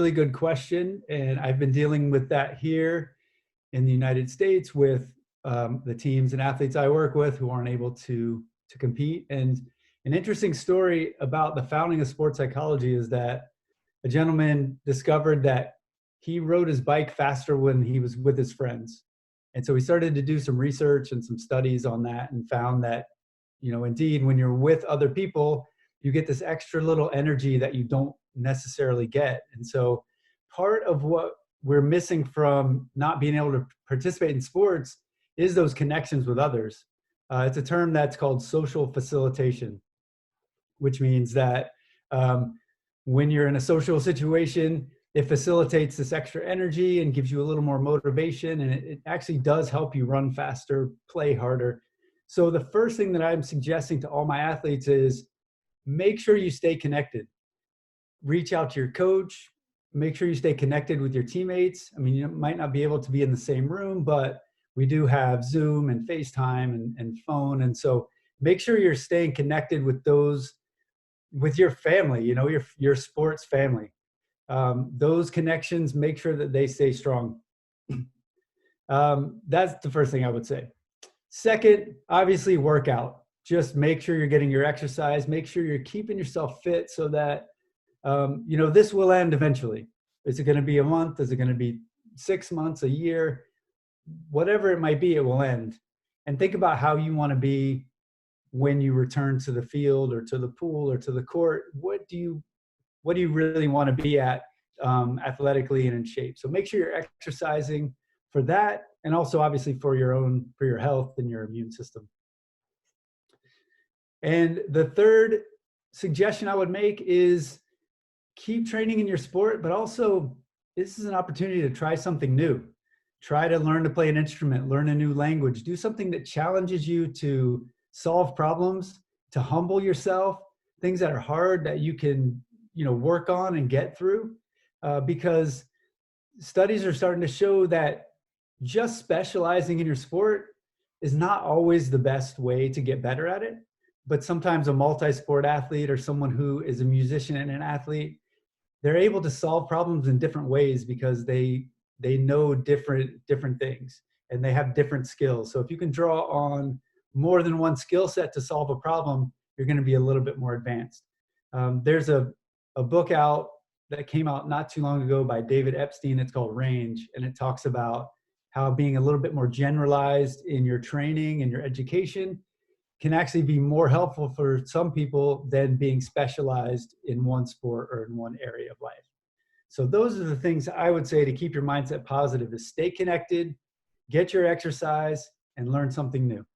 really good question. And I've been dealing with that here in the United States with the teams and athletes I work with who aren't able to compete. And an interesting story about the founding of sports psychology is that a gentleman discovered that he rode his bike faster when he was with his friends. And so he started to do some research and some studies on that and found that, indeed, when you're with other people, you get this extra little energy that you don't necessarily get. And so part of what we're missing from not being able to participate in sports is those connections with others. It's a term that's called social facilitation, which means that when you're in a social situation, it facilitates this extra energy and gives you a little more motivation, and it actually does help you run faster, play harder. So the first thing that I'm suggesting to all my athletes is make sure you stay connected. Reach out to your coach, make sure you stay connected with your teammates. I mean, you might not be able to be in the same room, but we do have Zoom and FaceTime and phone. And so make sure you're staying connected with those, with your family, your sports family. Those connections, make sure that they stay strong. That's the first thing I would say. Second, obviously workout. Just make sure you're getting your exercise, make sure you're keeping yourself fit so that, this will end eventually. Is it going to be a month? Is it going to be 6 months, a year? Whatever it might be, it will end. And think about how you want to be when you return to the field or to the pool or to the court. What do you really want to be at athletically and in shape? So make sure you're exercising for that, and also obviously for your health and your immune system. And the third suggestion I would make is keep training in your sport, but also this is an opportunity to try something new. Try to learn to play an instrument, learn a new language, do something that challenges you to solve problems, to humble yourself, things that are hard that you can, work on and get through. Because studies are starting to show that just specializing in your sport is not always the best way to get better at it. But sometimes a multi-sport athlete or someone who is a musician and an athlete, they're able to solve problems in different ways because they know different things and they have different skills. So if you can draw on more than one skill set to solve a problem, you're going to be a little bit more advanced. There's a book out that came out not too long ago by David Epstein. It's called Range, and it talks about how being a little bit more generalized in your training and your education can actually be more helpful for some people than being specialized in one sport or in one area of life. So those are the things I would say to keep your mindset positive: is stay connected, get your exercise, and learn something new.